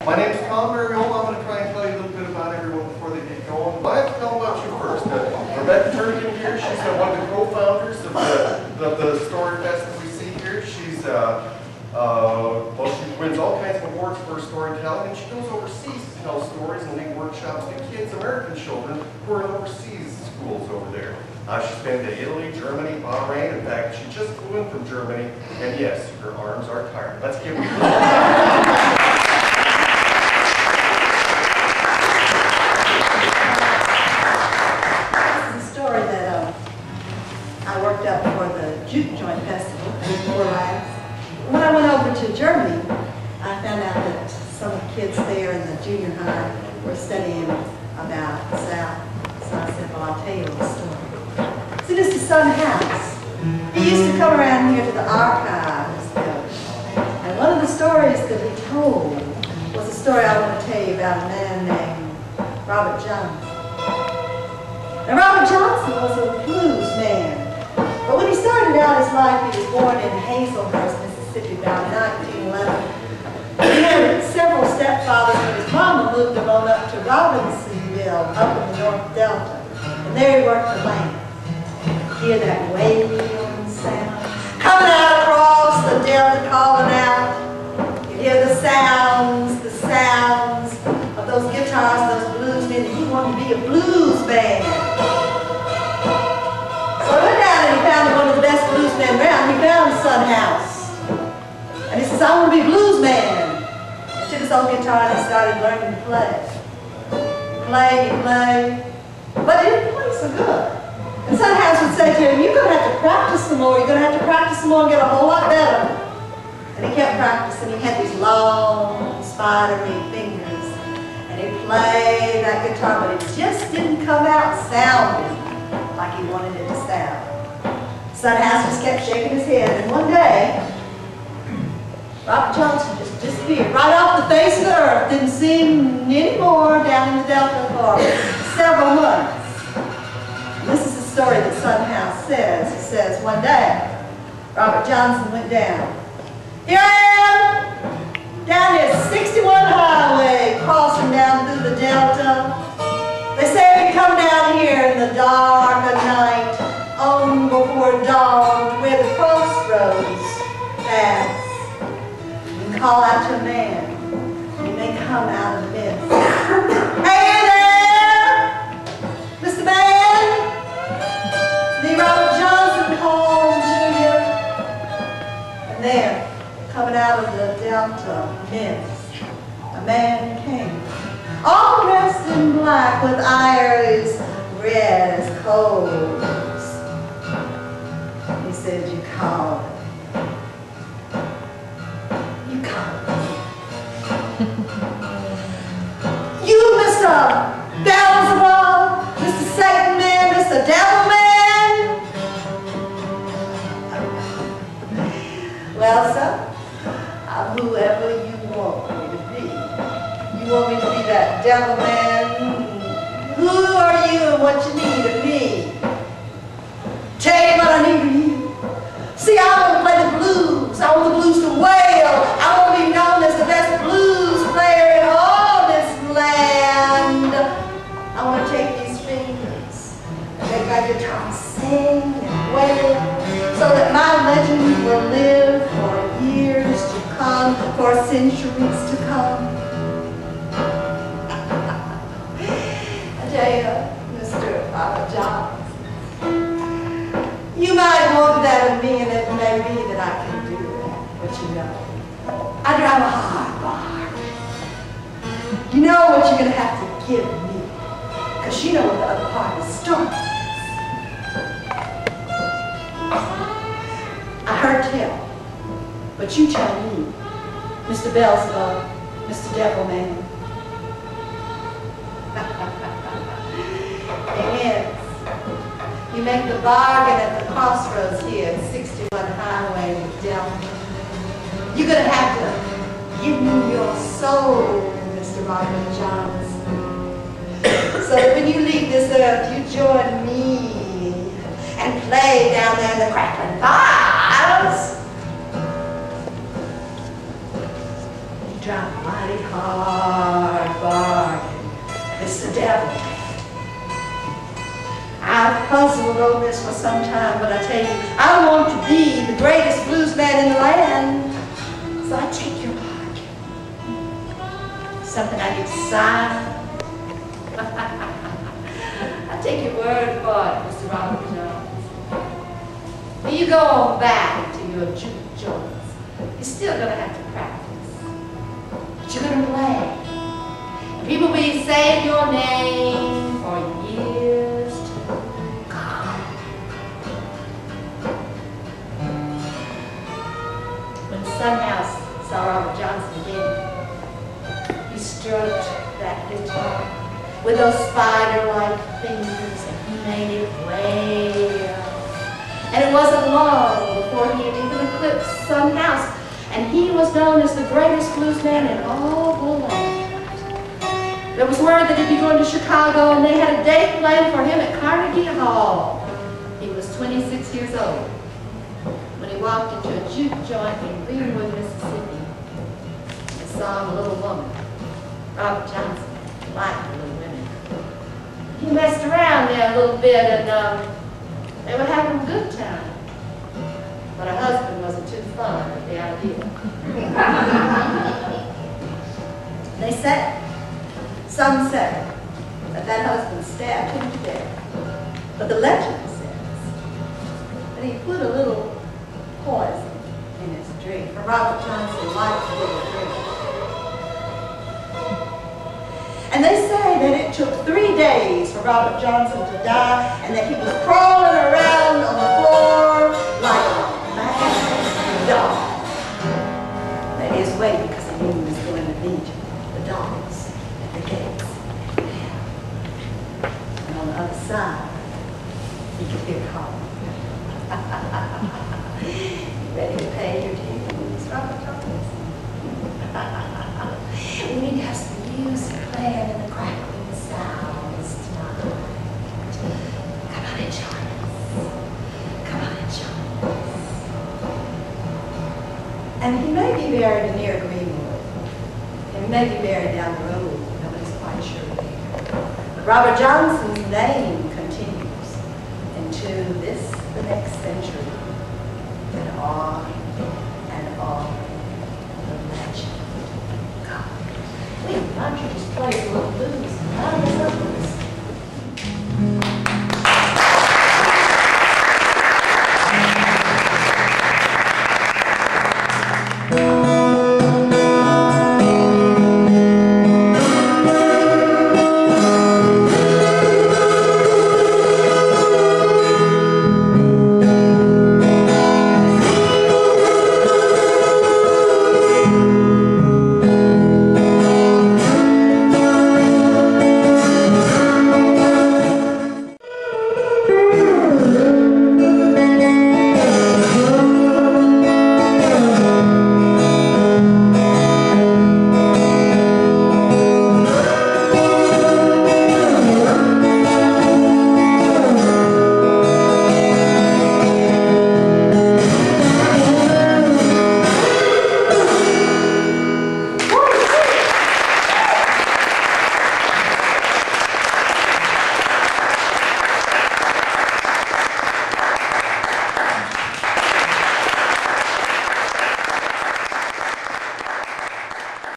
My name's Tom Mariol. I'm going to try and tell you a little bit about everyone before they get going. But I have to tell about you first. Jernigan here, she's one of the co-founders of the Story Fest that we see here. She's, well, she wins all kinds of awards for storytelling, and she goes overseas to tell stories and lead workshops to kids, American children, who are in overseas schools over there. She's been to Italy, Germany, Bahrain. In fact, she just flew in from Germany, and yes, her arms are tired. Let's give her a I worked up for the Juke Joint Festival in Orlando. When I went over to Germany, I found out that some of the kids there in the junior high were studying about the South. So I said, well, I'll tell you a little story. See, this is Son House. He used to come around here to the archives building. And one of the stories that he told was a story I want to tell you about a man named Robert Johnson. Now, Robert Johnson was a blues man. But when he started out his life, he was born in Hazelhurst, Mississippi, about 1911. He had several stepfathers, and his mama moved him on up to Robinsonville, up in the North Delta. And there he worked the land. Hear that wailing sound coming out across the Delta, calling out. You hear the sounds of those guitars, those blues men. He wanted to be a blues man. So I went down and he found one of the best blues men around. He found Son House. And he says, I want to be a blues man. He took his old guitar and he started learning to play. He played, but he didn't play so good. And Son House would say to him, you're going to have to practice some more. You're going to have to practice some more and get a whole lot better. And he kept practicing. He had these long, spidery fingers. And he played that guitar, but it just didn't come out sounding like he wanted it to sound. Son House just kept shaking his head. And one day, Robert Johnson just disappeared right off the face of the earth. Didn't see him anymore down in the Delta for several months. And this is the story that Son House says. He says, one day, Robert Johnson went down. Here I am, down this 61 highway, crossing down through the Delta. They say we come down here in the dark of night, on before dawn, to where the crossroads pass. You can call out to a man, and he may come out of the mist. Hey there, Mr. Man! Me, Robert Johnson, calling to you. And there, coming out of the Delta mist, a man came, all dressed in black with eyes red as coals. He said, you called. You called. You, Mr. Beelzebub, Mr. Satan Man, Mr. Devil Man. Well, sir, I'm whoever you want me to be. You want me to be that devil man? Who are you and what you need of me? Tell you what I need of you. See, I want to play the blues. I want the blues to wail. I want to be known as the best blues player in all this land. I want to take these fingers and make my guitar sing and wail so that my legend will live for years to come, for centuries to come. I tell you, Mr. Robert Johnson, you might want that of me, and it may be that I can do that, but you know, I drive a hard bargain. You know what you're going to have to give me, because you know what the other part of the story is. I heard tell, but you tell me, Mr. Beelzebub, Mr. Devil Man. Yes. You make the bargain at the crossroads here at 61 Highway with Delta. You're going to have to give me your soul, Mr. Robert Johnson, so that when you leave this earth, you join me and play down there in the crackling fires. drive a mighty hard bargain. It's the devil. I've puzzled over this for some time, but I tell you, I want to be the greatest blues man in the land. So I take your bargain. Something I need to sign. I take your word for it, Mr. Robert Jones. When you go on back to your juke joints, you're still going to have to practice. But you're going to play. And people will be saying your name for years to come. When Sunhouse saw Robert Johnson again, he stroked that guitar with those spider-like fingers, and he made it wail. And it wasn't long before he had even eclipsed Sunhouse, and he was known as the greatest blues man in all the land. There was word that he'd be going to Chicago, and they had a date planned for him at Carnegie Hall. He was 26 years old when he walked into a juke joint in Greenwood, Mississippi, and saw a little woman. Robert Johnson liked the little women. He messed around there a little bit, and they were having a good time. But her husband wasn't too fond of the idea. They said, some said, that husband stabbed him to death. But the legend says that he put a little poison in his drink. For Robert Johnson liked a little drink. And they say that it took 3 days for Robert Johnson to die, and that he was crawling around on the floor like a mad dog. That is waiting because he knew he was going to meet the dogs at the gates. And on the other side, he could hear calling. You ready to pay your dues, Robert Johnson? We need to have some music playing and the crackling sounds tonight. Come on and join us. Come on and join us. And he may be buried near Greenwood. And he may be buried down the road. Nobody's quite sure where. But Robert Johnson's name continues into the next century. And on and on. The legend. God. Why don't you just play a little